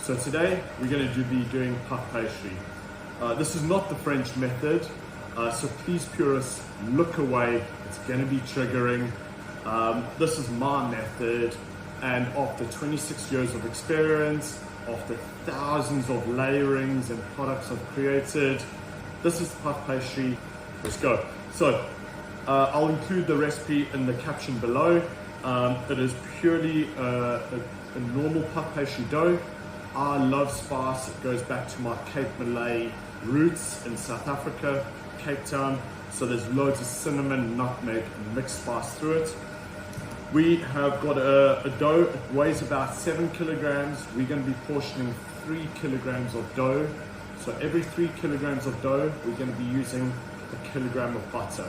So today we're going to be doing puff pastry. This is not the French method, so please purists, look away. It's going to be triggering. This is my method, and after 26 years of experience, after thousands of layerings and products I've created, this is puff pastry. Let's go. So I'll include the recipe in the caption below. It is purely a normal puff pastry dough. I love spice. It goes back to my Cape Malay roots in South Africa, Cape Town. So there's loads of cinnamon, nutmeg, and mixed spice through it. We have got a dough. It weighs about 7 kilograms. We're going to be portioning 3 kilograms of dough. So every 3 kilograms of dough, we're going to be using a kilogram of butter.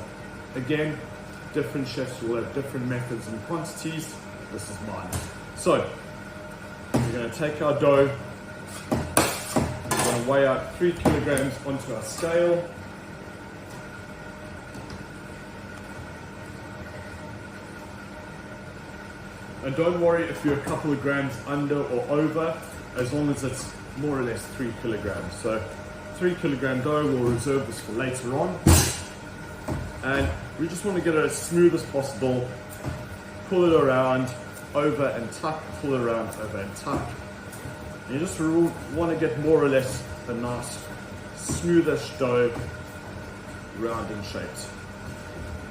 Again, different chefs will have different methods and quantities. This is mine. So we're going to take our dough. We're going to weigh out 3 kilograms onto our scale. And don't worry if you're a couple of grams under or over, as long as it's more or less 3 kilograms. So 3 kilogram dough, we'll reserve this for later on. And we just want to get it as smooth as possible. Pull it around, over and tuck, pull it around, over and tuck. And you just want to get more or less a nice smoothish dough, round in shapes.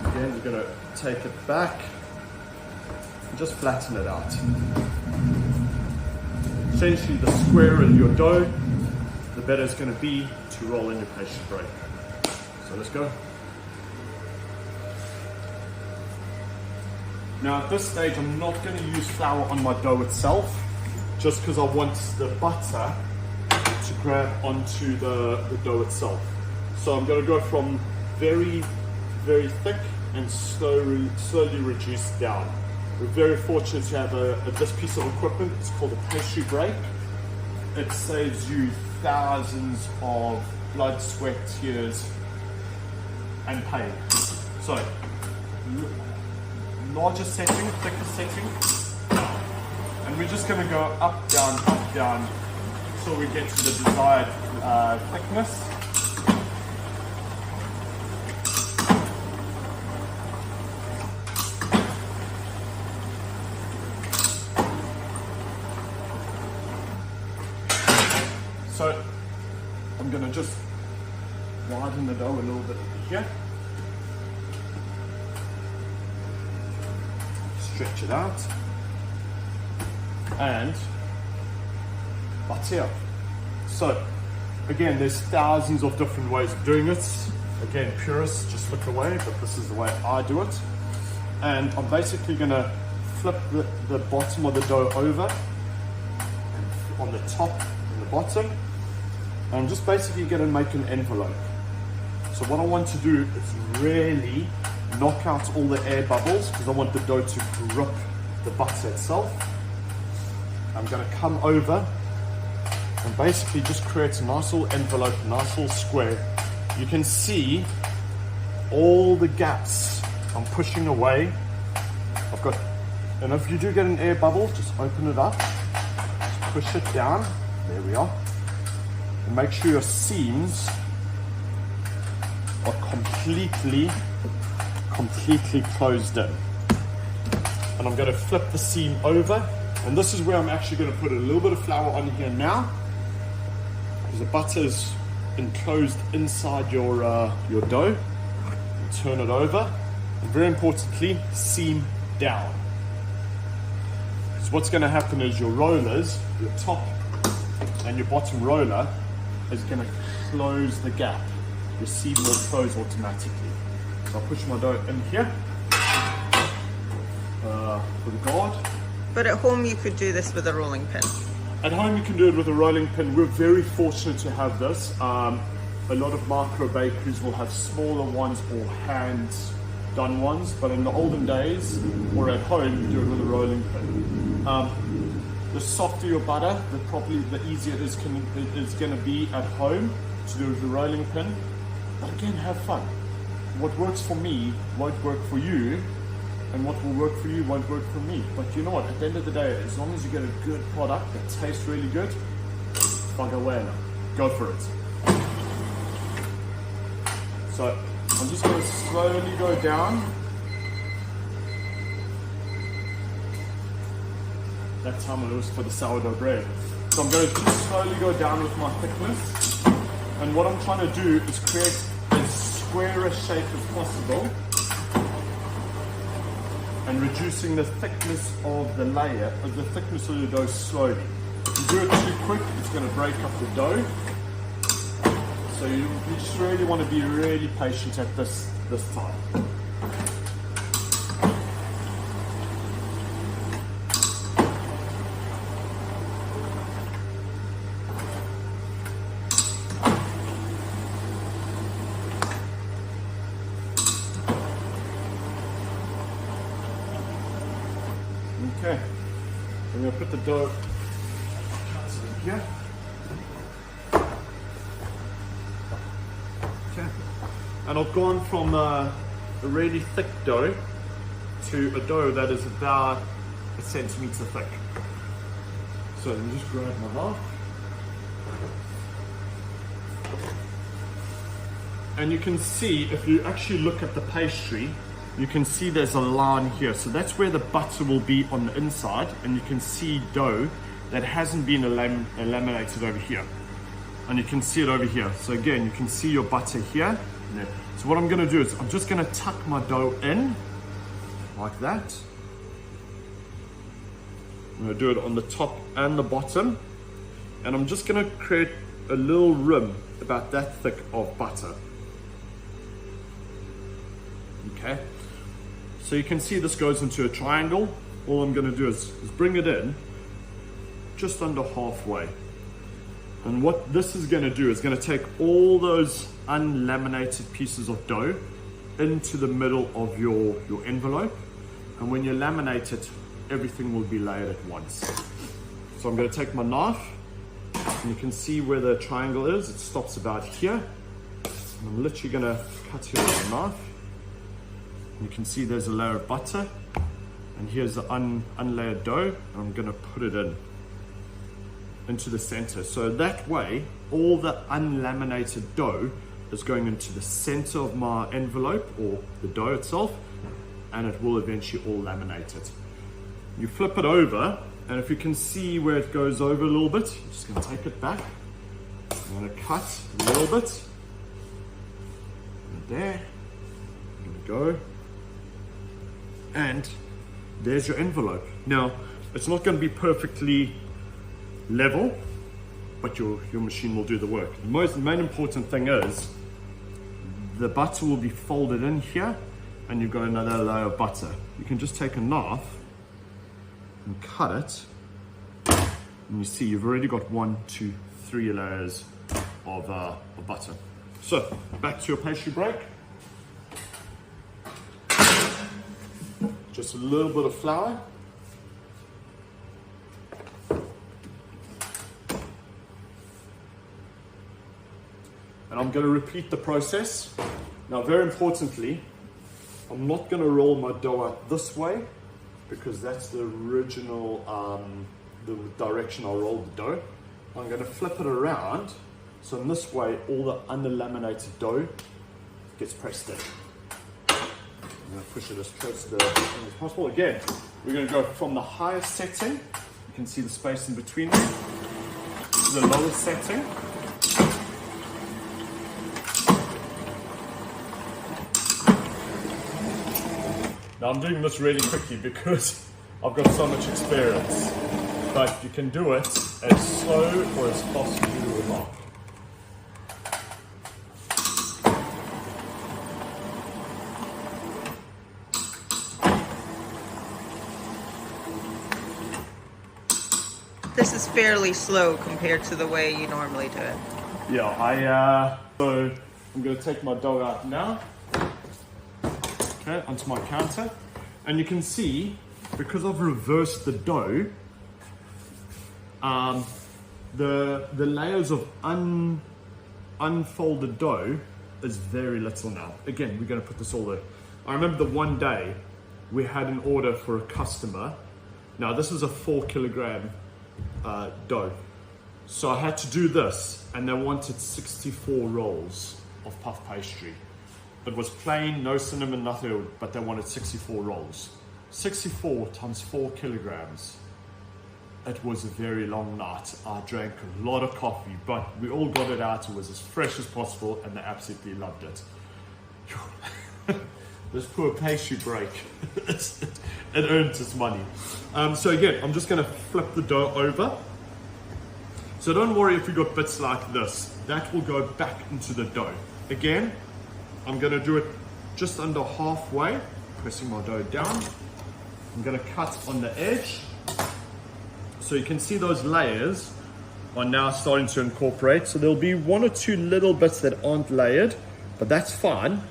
Again, you're going to take it back and just flatten it out. Essentially, the squarer your dough, the better it's going to be to roll in your pastry break. So let's go. Now at this stage, I'm not going to use flour on my dough itself, just because I want the butter to grab onto the dough itself. So I'm going to go from very, very thick and slowly reduce down. We're very fortunate to have this piece of equipment. It's called a pastry break. It saves you thousands of blood, sweat, tears, and pain. So, larger setting, thicker setting, and we're just going to go up, down, until we get to the desired thickness. So I'm going to just widen the dough a little bit here. Stretch it out. And butter. So again, there's thousands of different ways of doing it. Again, purists, just look away, but this is the way I do it. And I'm basically going to flip the bottom of the dough over on the top and the bottom. I'm just basically going to make an envelope. So what I want to do is really knock out all the air bubbles, because I want the dough to grip the butter itself. I'm going to come over and basically just create a nice little envelope, a nice little square. You can see all the gaps I'm pushing away. And if you do get an air bubble, just open it up, just push it down. There we are. And make sure your seams are completely closed in. And I'm going to flip the seam over, and this is where I'm actually going to put a little bit of flour on here now, because the butter is enclosed inside your dough. Turn it over, and very importantly, seam down. So what's going to happen is your rollers, your top and your bottom roller, is going to close the gap. Your seam will close automatically. So I'll push my dough in here for the guard. But at home you could do this with a rolling pin. At home you can do it with a rolling pin. We're very fortunate to have this. A lot of micro bakeries will have smaller ones or hand done ones, but in the olden days or at home you do it with a rolling pin. The softer your butter, the easier it is going to be at home to do with the rolling pin. But again, have fun. What works for me won't work for you, and what will work for you won't work for me. But you know what? At the end of the day, as long as you get a good product that tastes really good, Fagabuena. Go for it. So I'm just going to slowly go down. That time it was for the sourdough bread. So I'm going to just slowly go down with my thickness. And what I'm trying to do is create as square a shape as possible. And reducing the thickness of the layer, of the thickness of the dough slowly. If you do it too quick, it's going to break up the dough. So you just really want to be really patient at this time. Okay, I'm going to put the dough here. Okay, and I've gone from a really thick dough to a dough that is about 1 centimeter thick. So let me just grab my knife. And you can see, if you actually look at the pastry, you can see there's a line here. So that's where the butter will be on the inside, and you can see dough that hasn't been laminated over here. And you can see it over here. So again, you can see your butter here. So what I'm gonna do is, I'm just gonna tuck my dough in, like that. I'm gonna do it on the top and the bottom. And I'm just gonna create a little rim about that thick of butter. Okay. So you can see this goes into a triangle. All I'm going to do is bring it in just under halfway. And what this is going to do is going to take all those unlaminated pieces of dough into the middle of your envelope. And when you laminate it, everything will be layered at once. So I'm going to take my knife, and you can see where the triangle is. It stops about here. And I'm literally going to cut here with a knife. You can see there's a layer of butter, and here's the unlayered dough, and I'm going to put it into the center. So that way, all the unlaminated dough is going into the center of my envelope, or the dough itself, and it will eventually all laminate it. You flip it over, and if you can see where it goes over a little bit, you're just going to take it back. I'm going to cut a little bit. And there. I'm going to go. And there's your envelope. Now, it's not going to be perfectly level, but your machine will do the work. The main important thing is the butter will be folded in here, and you've got another layer of butter. You can just take a knife and cut it, and you see you've already got 1, 2, 3 layers of butter. So back to your pastry break. Just a little bit of flour. And I'm going to repeat the process. Now, very importantly, I'm not going to roll my dough out this way, because that's the original, the direction I'll roll the dough. I'm going to flip it around, so in this way, all the underlaminated dough gets pressed in. I'm going to push it as close to the thing as possible. Again, we're going to go from the highest setting, you can see the space in between them, to the lowest setting. Now I'm doing this really quickly because I've got so much experience, but you can do it as slow or as fast as you would like. This is fairly slow compared to the way you normally do it. Yeah, so I'm going to take my dough out now. Okay, onto my counter. And you can see, because I've reversed the dough, the layers of unfolded dough is very little now. Again, we're going to put this all there. I remember the one day we had an order for a customer. Now this is a 4 kilogram dough. So I had to do this, and they wanted 64 rolls of puff pastry. It was plain, no cinnamon, nothing, but they wanted 64 rolls. 64 times 4 kilograms. It was a very long night. I drank a lot of coffee, but we all got it out. It was as fresh as possible, and they absolutely loved it. This poor pastry break, it earned its money. So again, I'm just gonna flip the dough over. So don't worry if we got bits like this. That will go back into the dough. Again, I'm gonna do it just under halfway, pressing my dough down. I'm gonna cut on the edge. So you can see those layers are now starting to incorporate. So there'll be 1 or 2 little bits that aren't layered, but that's fine.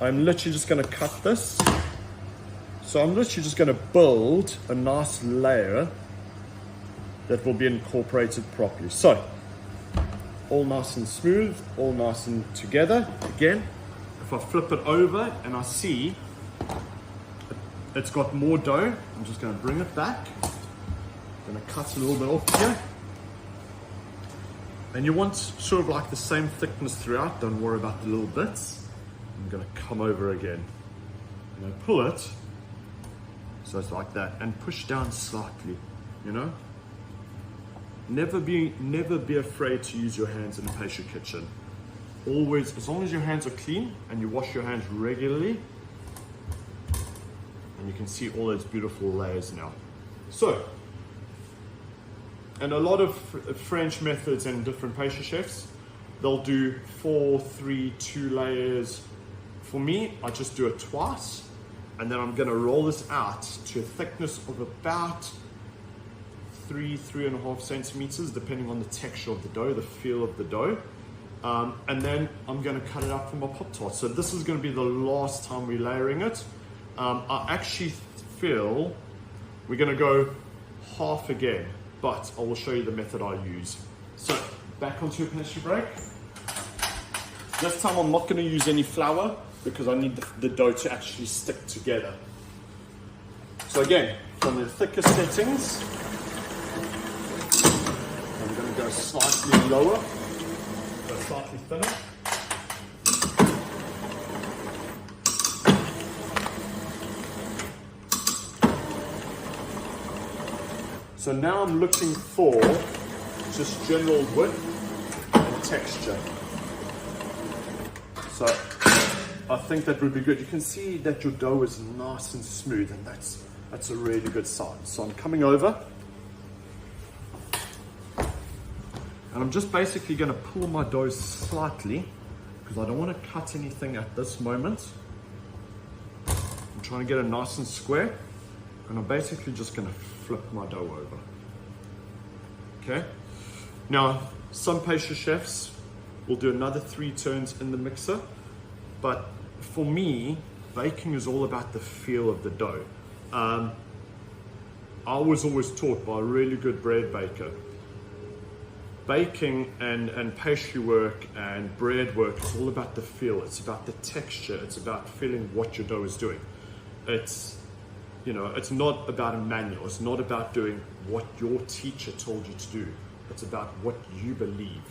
I'm literally just gonna cut this. So I'm literally just gonna build a nice layer that will be incorporated properly. So, all nice and smooth, all nice and together. Again, if I flip it over and I see it's got more dough, I'm just gonna bring it back. I'm gonna cut a little bit off here. And you want sort of like the same thickness throughout, don't worry about the little bits. I'm gonna come over again. I'm gonna pull it, so it's like that, and push down slightly, you know? Never be afraid to use your hands in a pastry kitchen. Always, as long as your hands are clean and you wash your hands regularly, and you can see all those beautiful layers now. So, and a lot of French methods and different pastry chefs, they'll do 4, 3, 2 layers. For me, I just do it twice, and then I'm gonna roll this out to a thickness of about 3.5 centimeters, depending on the texture of the dough, the feel of the dough. And then I'm gonna cut it up for my Pop-Tart. So this is gonna be the last time we're layering it. I actually feel we're gonna go half again, but I will show you the method I use. So back onto a pastry break. This time I'm not gonna use any flour because I need the dough to actually stick together. So again, from the thicker settings, I'm going to go slightly lower, go slightly thinner. So now I'm looking for just general width and texture. So I think that would be good. You can see that your dough is nice and smooth, and that's a really good sign. So I'm coming over, and I'm just basically going to pull my dough slightly because I don't want to cut anything at this moment. I'm trying to get it nice and square, and I'm basically just going to flip my dough over. Okay. Now, some pastry chefs will do another 3 turns in the mixer, but for me, baking is all about the feel of the dough. I was always taught by a really good bread baker. Baking and pastry work and bread work is all about the feel. It's about the texture. It's about feeling what your dough is doing. It's, you know, it's not about a manual. It's not about doing what your teacher told you to do. It's about what you believe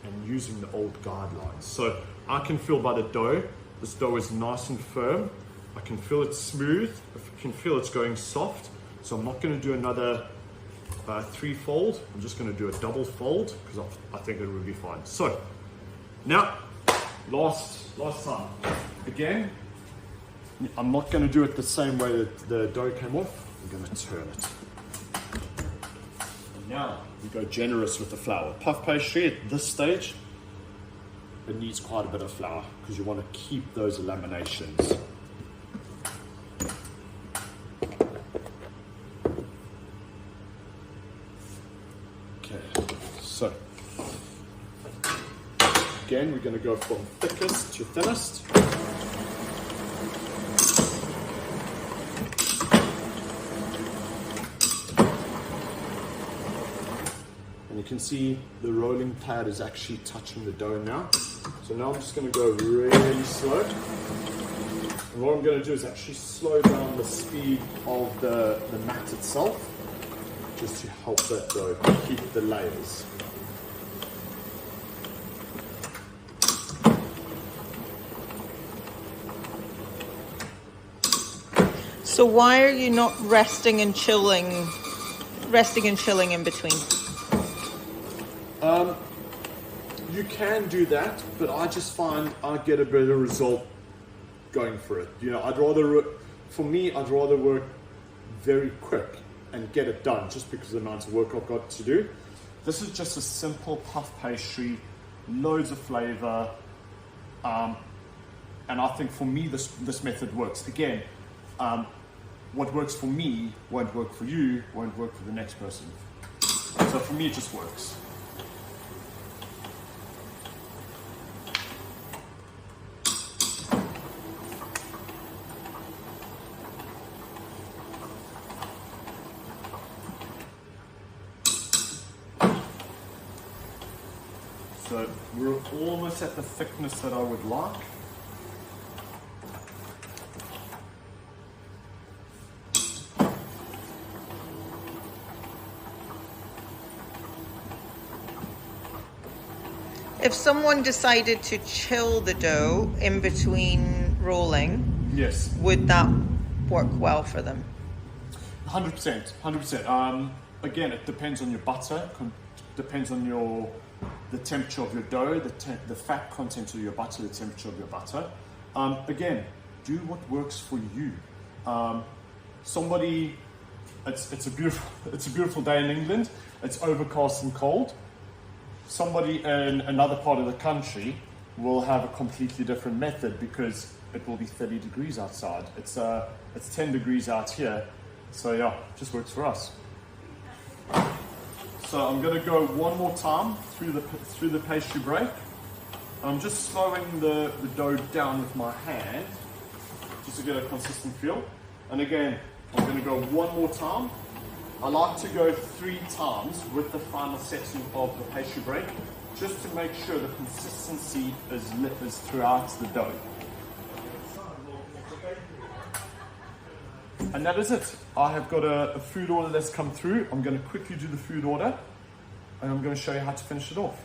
and using the old guidelines. So I can feel by the dough, this dough is nice and firm. I can feel it smooth. I can feel it's going soft. So I'm not going to do another 3-fold. I'm just going to do a double fold because I think it will be fine. So now, last time. Again, I'm not going to do it the same way that the dough came off. I'm going to turn it. And now we go generous with the flour. Puff pastry at this stage, it needs quite a bit of flour because you want to keep those laminations. Okay, so again, we're going to go from thickest to thinnest. And you can see the rolling pad is actually touching the dough now. So now I'm just going to go really slow. And what I'm going to do is actually slow down the speed of the mat itself, just to help that dough keep the layers. So why are you not resting and chilling in between? You can do that, but I just find I get a better result going for it. You know, I'd rather work very quick and get it done just because of the amount of work I've got to do. This is just a simple puff pastry, loads of flavor, and I think for me this method works. Again, what works for me won't work for you, won't work for the next person. So for me it just works. So we're almost at the thickness that I would like. If someone decided to chill the dough in between rolling, Yes. would that work well for them? 100%, 100%. Again, it depends on your butter, depends on the temperature of your dough, the fat content of your butter, the temperature of your butter. Again, do what works for you. It's a beautiful day in England. It's overcast and cold. Somebody in another part of the country will have a completely different method because it will be 30 degrees outside. It's 10 degrees out here. So yeah, it just works for us. So I'm going to go one more time through the pastry break. I'm just slowing the dough down with my hand just to get a consistent feel. And again, I'm going to go one more time. I like to go 3 times with the final setting of the pastry break, just to make sure the consistency is throughout the dough. And that is it. I have got a food order that's come through. I'm going to quickly do the food order, and I'm going to show you how to finish it off.